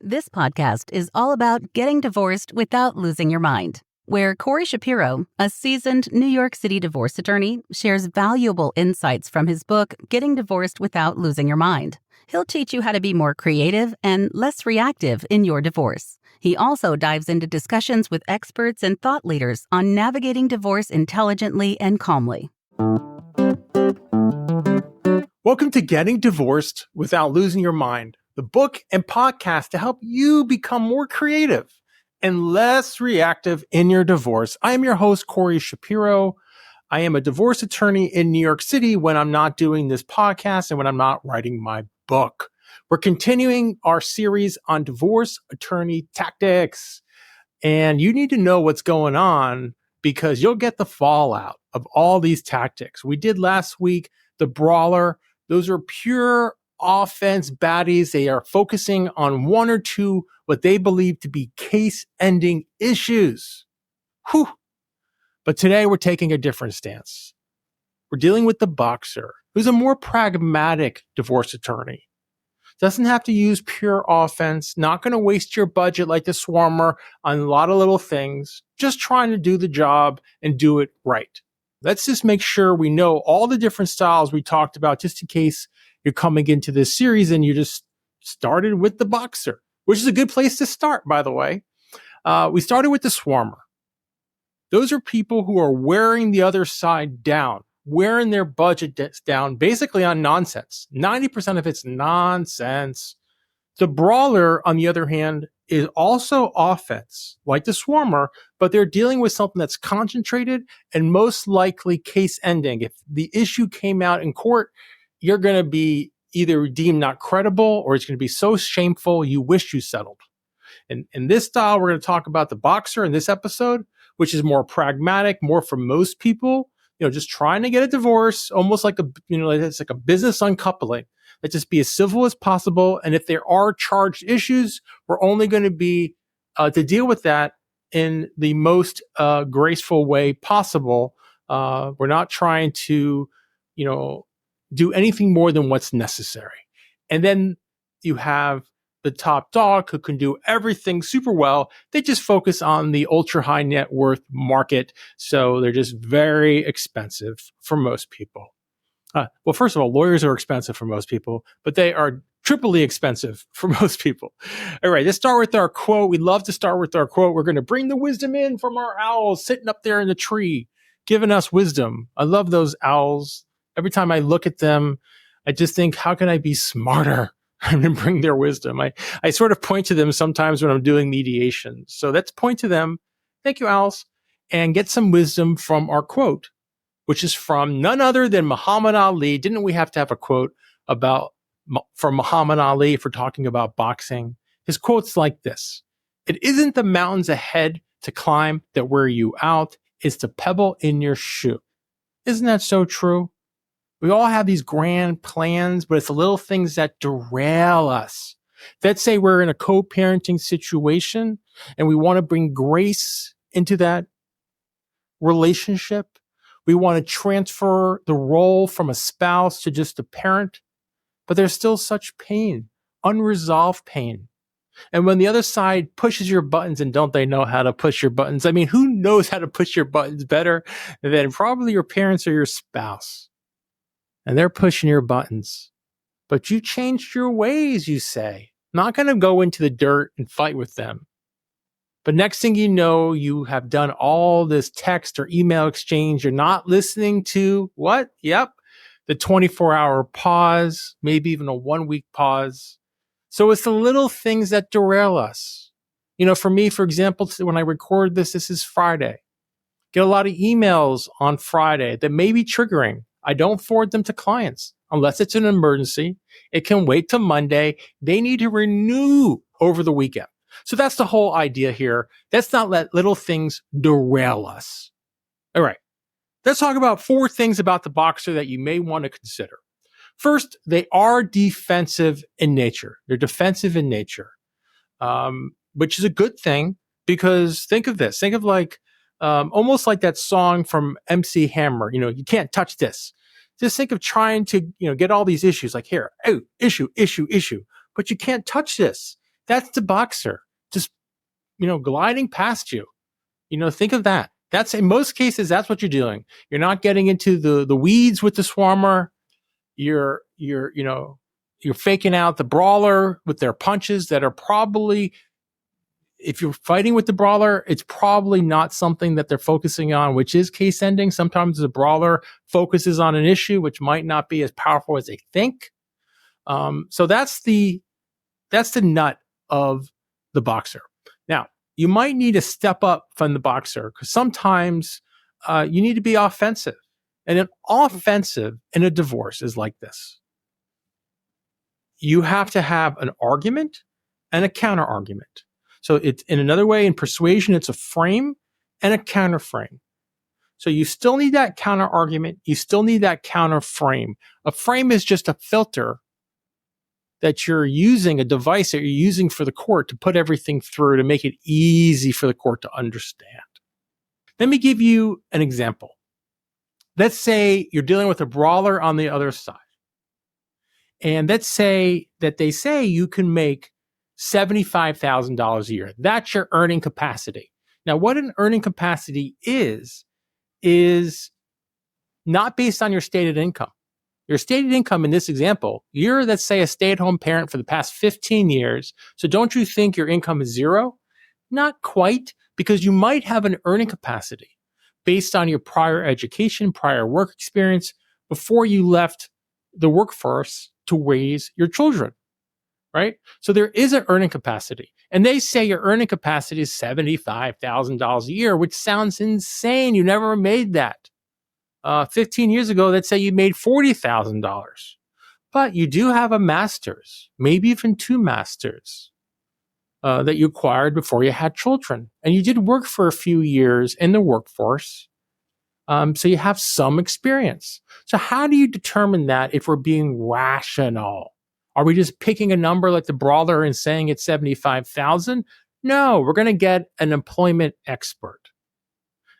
This podcast is all about getting divorced without losing your mind, where Corey Shapiro, a seasoned New York City divorce attorney, shares valuable insights from his book, Getting Divorced Without Losing Your Mind. He'll teach you how to be more creative and less reactive in your divorce. He also dives into discussions with experts and thought leaders on navigating divorce intelligently and calmly. Welcome to Getting Divorced Without Losing Your Mind, the book and podcast to help you become more creative and less reactive in your divorce. I am your host, Corey Shapiro. I am a divorce attorney in New York City when I'm not doing this podcast and when I'm not writing my book. We're continuing our series on divorce attorney tactics, and you need to know what's going on because you'll get the fallout of all these tactics. We did last week the brawler. Those are pure offense baddies. They are focusing on one or two what they believe to be case-ending issues. Whew. But today we're taking a different stance. We're dealing with the boxer, who's a more pragmatic divorce attorney. Doesn't have to use pure offense, not going to waste your budget like the swarmer on a lot of little things, just trying to do the job and do it right. Let's just make sure we know all the different styles we talked about, just in case you're coming into this series and you just started with the boxer, which is a good place to start, by the way. We started with the swarmer. Those are people who are wearing the other side down, wearing their budget down, basically on nonsense. 90% of it's nonsense. The brawler, on the other hand, is also offense, like the swarmer, but they're dealing with something that's concentrated and most likely case ending. If the issue came out in court, you're going to be either deemed not credible or it's going to be so shameful you wish you settled. And in this style, we're going to talk about the boxer in this episode, which is more pragmatic, more for most people, just trying to get a divorce, almost like it's like a business uncoupling. Let's just be as civil as possible. And if there are charged issues, we're only going to be to deal with that in the most graceful way possible. We're not trying to, do anything more than what's necessary. And then you have the top dog who can do everything super well. They just focus on the ultra high net worth market. So they're just very expensive for most people. Well, first of all, lawyers are expensive for most people, but they are triply expensive for most people. All right, let's start with our quote. We love to start with our quote. We're going to bring the wisdom in from our owls sitting up there in the tree, giving us wisdom. I love those owls. Every time I look at them, I just think, how can I be smarter and bring their wisdom? I sort of point to them sometimes when I'm doing mediation. So let's point to them. Thank you, owls, and get some wisdom from our quote, which is from none other than Muhammad Ali. Didn't we have to have a quote from Muhammad Ali if we're talking about boxing? His quote's like this: "It isn't the mountains ahead to climb that wear you out. It's the pebble in your shoe." Isn't that so true? We all have these grand plans, but it's the little things that derail us. Let's say we're in a co-parenting situation and we want to bring grace into that relationship. We want to transfer the role from a spouse to just a parent, but there's still such pain, unresolved pain. And when the other side pushes your buttons, and don't they know how to push your buttons? I mean, who knows how to push your buttons better than probably your parents or your spouse? And they're pushing your buttons. But you changed your ways, you say. Not going to go into the dirt and fight with them. But next thing you know, you have done all this text or email exchange. You're not listening to what? Yep. The 24-hour pause, maybe even a 1-week pause. So it's the little things that derail us. For me, for example, when I record this is Friday. Get a lot of emails on Friday that may be triggering. I don't forward them to clients unless it's an emergency. It can wait till Monday. They need to renew over the weekend. So that's the whole idea here. Let's not let little things derail us. All right. Let's talk about 4 things about the boxer that you may want to consider. First, they are defensive in nature. They're defensive in nature, which is a good thing because think of this. Think of almost like that song from MC Hammer, you can't touch this. Just think of trying to, get all these issues like here, issue, but you can't touch this. That's the boxer just, gliding past you. Think of that. That's in most cases, that's what you're doing. You're not getting into the weeds with the swarmer. You're faking out the brawler with their punches that are probably, if you're fighting with the brawler, it's probably not something that they're focusing on, which is case ending. Sometimes the brawler focuses on an issue which might not be as powerful as they think. So that's the nut of the boxer. Now, you might need to step up from the boxer because sometimes you need to be offensive. And an offensive in a divorce is like this. You have to have an argument and a counter argument. So it's in another way, in persuasion, it's a frame and a counter frame. So you still need that counter argument. You still need that counter frame. A frame is just a filter that you're using, a device that you're using for the court to put everything through to make it easy for the court to understand. Let me give you an example. Let's say you're dealing with a brawler on the other side. And let's say that they say you can make $75,000 a year. That's your earning capacity. Now, what an earning capacity is not based on your stated income. Your stated income in this example, you're, let's say, a stay-at-home parent for the past 15 years. So don't you think your income is zero? Not quite, because you might have an earning capacity based on your prior education, prior work experience before you left the workforce to raise your children, right? So there is an earning capacity. And they say your earning capacity is $75,000 a year, which sounds insane. You never made that. 15 years ago, let's say you made $40,000. But you do have a master's, maybe even two masters that you acquired before you had children. And you did work for a few years in the workforce. So you have some experience. So how do you determine that if we're being rational? Are we just picking a number like the brawler and saying it's 75,000? No, we're going to get an employment expert.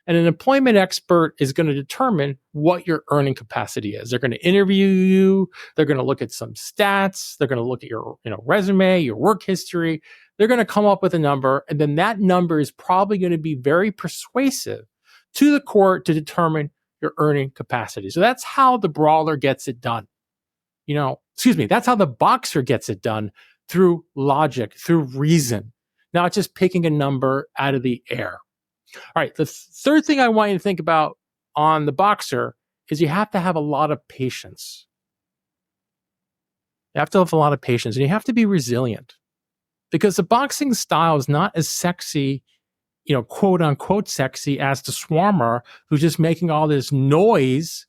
And an employment expert is going to determine what your earning capacity is. They're going to interview you. They're going to look at some stats. They're going to look at your resume, your work history. They're going to come up with a number. And then that number is probably going to be very persuasive to the court to determine your earning capacity. So that's how the brawler gets it done. That's how the boxer gets it done, through logic, through reason, not just picking a number out of the air. All right, the third thing I want you to think about on the boxer is you have to have a lot of patience. You have to have a lot of patience, and you have to be resilient, because the boxing style is not as sexy, quote unquote sexy, as the swarmer who's just making all this noise.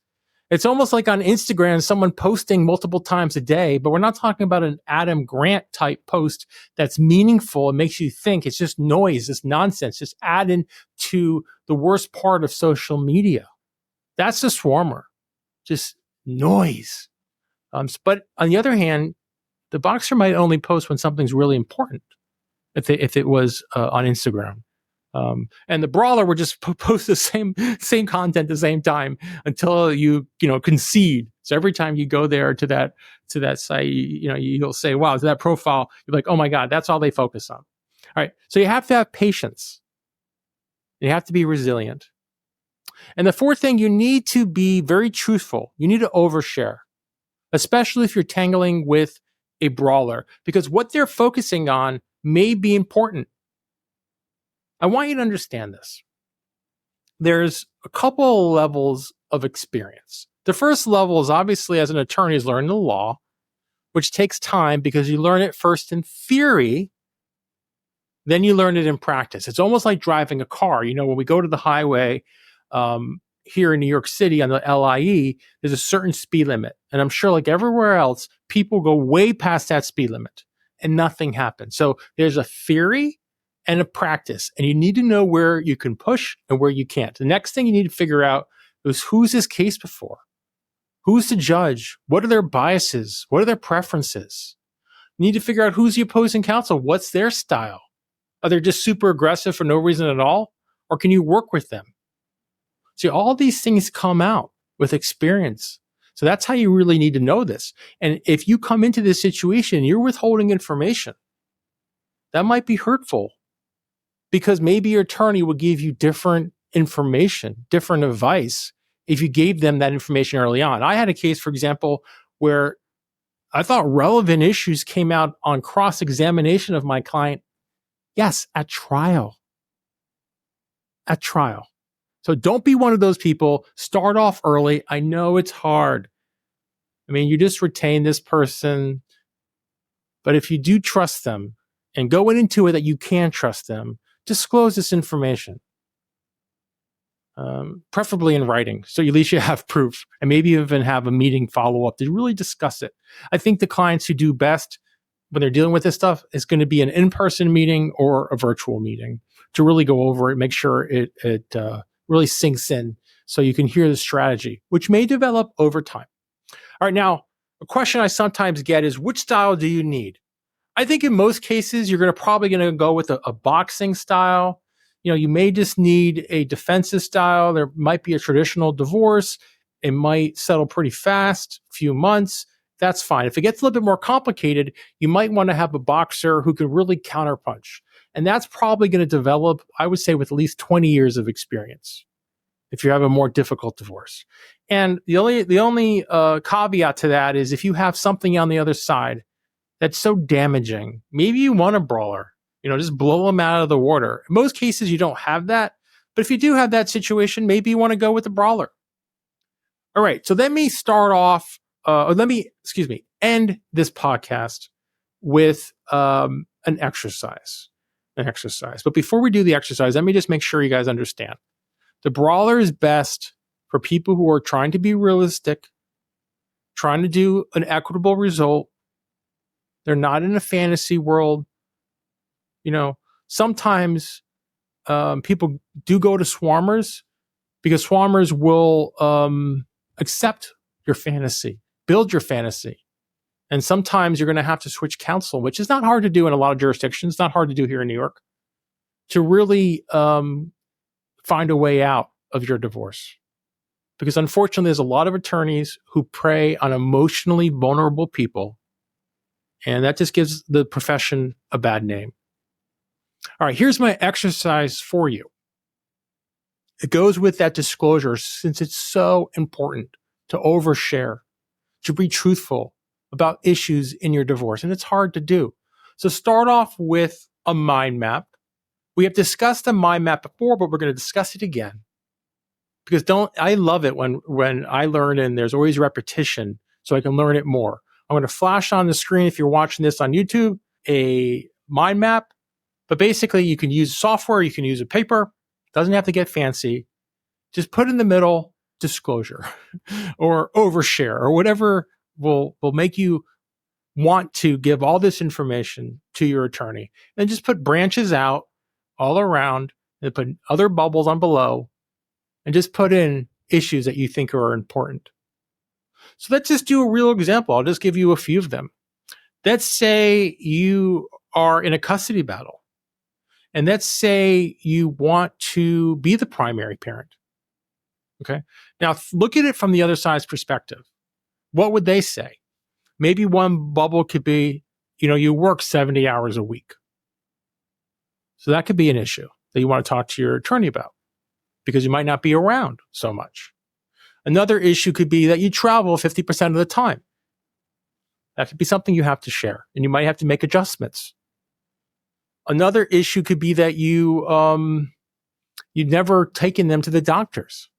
It's almost like on Instagram, someone posting multiple times a day, but we're not talking about an Adam Grant type post that's meaningful and makes you think. It's just noise, it's nonsense, just adding to the worst part of social media. That's the swarmer, just noise. But on the other hand, the boxer might only post when something's really important, if it was on Instagram. And the brawler would just post the same content at the same time until you concede. So every time you go there to that site, you'll say, wow, to that profile, you're like, oh my God, that's all they focus on. All right. So you have to have patience. You have to be resilient. And the fourth thing, you need to be very truthful. You need to overshare, especially if you're tangling with a brawler, because what they're focusing on may be important. I want you to understand this. There's a couple levels of experience. The first level is, obviously, as an attorney, is learning the law, which takes time because you learn it first in theory, then you learn it in practice. It's almost like driving a car. When we go to the highway here in New York City on the LIE, there's a certain speed limit. And I'm sure, like everywhere else, people go way past that speed limit and nothing happens. So there's a theory and a practice, and you need to know where you can push and where you can't. The next thing you need to figure out is, who's this case before? Who's the judge? What are their biases? What are their preferences? You need to figure out who's the opposing counsel. What's their style? Are they just super aggressive for no reason at all? Or can you work with them? See, all these things come out with experience. So that's how you really need to know this. And if you come into this situation, you're withholding information, that might be hurtful because maybe your attorney will give you different information, different advice if you gave them that information early on. I had a case, for example, where I thought relevant issues came out on cross-examination of my client. Yes, at trial. At trial. So don't be one of those people. Start off early. I know it's hard. I mean, you just retain this person. But if you do trust them and go into it that you can trust them, disclose this information. Preferably in writing, so at least you have proof, and maybe even have a meeting follow-up to really discuss it. I think the clients who do best when they're dealing with this stuff is going to be an in-person meeting or a virtual meeting to really go over it, make sure it really sinks in so you can hear the strategy, which may develop over time. All right, now, a question I sometimes get is, which style do you need? I think in most cases, you're probably going to go with a boxing style. You may just need a defensive style. There might be a traditional divorce. It might settle pretty fast, few months. That's fine. If it gets a little bit more complicated, you might want to have a boxer who can really counterpunch. And that's probably going to develop, I would say, with at least 20 years of experience if you have a more difficult divorce. And the only caveat to that is if you have something on the other side that's so damaging, maybe you want a brawler. Just blow them out of the water. In most cases, you don't have that. But if you do have that situation, maybe you want to go with the brawler. All right. So let me end this podcast with an exercise. But before we do the exercise, let me just make sure you guys understand. The brawler is best for people who are trying to be realistic, trying to do an equitable result. They're not in a fantasy world. Sometimes people do go to swarmers because swarmers will accept your fantasy, build your fantasy. And sometimes you're going to have to switch counsel, which is not hard to do in a lot of jurisdictions, not hard to do here in New York, to really find a way out of your divorce. Because unfortunately, there's a lot of attorneys who prey on emotionally vulnerable people, and that just gives the profession a bad name. All right, here's my exercise for you. It goes with that disclosure since it's so important to overshare, to be truthful about issues in your divorce, and it's hard to do. So start off with a mind map. We have discussed a mind map before, but we're going to discuss it again. Because I love it when I learn and there's always repetition so I can learn it more. I'm going to flash on the screen if you're watching this on YouTube, a mind map. But basically, you can use software, you can use a paper. Doesn't have to get fancy. Just put in the middle disclosure or overshare or whatever will make you want to give all this information to your attorney. And just put branches out all around and put other bubbles on below and just put in issues that you think are important. So let's just do a real example. I'll just give you a few of them. Let's say you are in a custody battle. And let's say you want to be the primary parent. Okay. Now look at it from the other side's perspective. What would they say? Maybe one bubble could be, you work 70 hours a week. So that could be an issue that you want to talk to your attorney about because you might not be around so much. Another issue could be that you travel 50% of the time. That could be something you have to share, and you might have to make adjustments. Another issue could be that you've never taken them to the doctors.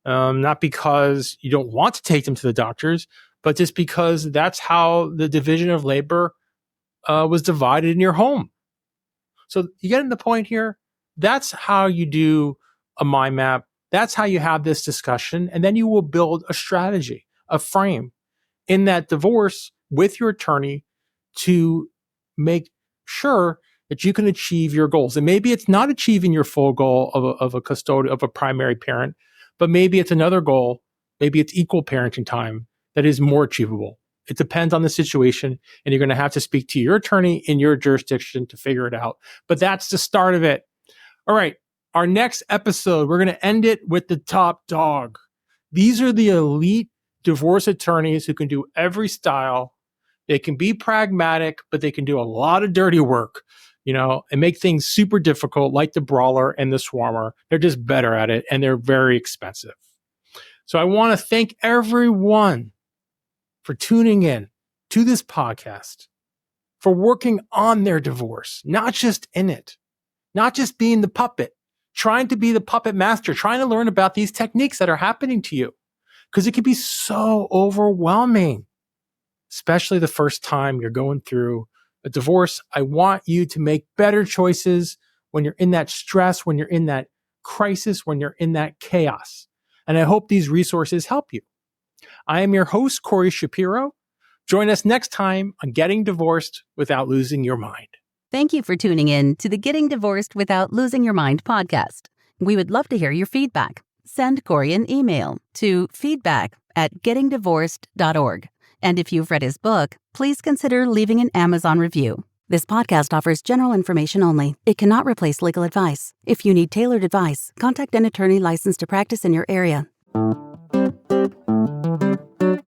Not because you don't want to take them to the doctors, but just because that's how the division of labor was divided in your home. So you getting the point here? That's how you do a mind map. That's how you have this discussion. And then you will build a strategy, a frame in that divorce with your attorney to make sure that you can achieve your goals. And maybe it's not achieving your full goal of a custodian, of a primary parent, but maybe it's another goal. Maybe it's equal parenting time that is more achievable. It depends on the situation, and you're going to have to speak to your attorney in your jurisdiction to figure it out. But that's the start of it. All right. Our next episode, we're going to end it with the top dog. These are the elite divorce attorneys who can do every style. They can be pragmatic, but they can do a lot of dirty work, and make things super difficult, like the brawler and the swarmer. They're just better at it, and they're very expensive. So I want to thank everyone for tuning in to this podcast, for working on their divorce, not just in it, not just being the puppet, trying to be the puppet master, trying to learn about these techniques that are happening to you, because it can be so overwhelming, especially the first time you're going through a divorce. I want you to make better choices when you're in that stress, when you're in that crisis, when you're in that chaos. And I hope these resources help you. I am your host, Corey Shapiro. Join us next time on Getting Divorced Without Losing Your Mind. Thank you for tuning in to the Getting Divorced Without Losing Your Mind podcast. We would love to hear your feedback. Send Corey an email to feedback@gettingdivorced.org. And if you've read his book, please consider leaving an Amazon review. This podcast offers general information only. It cannot replace legal advice. If you need tailored advice, contact an attorney licensed to practice in your area.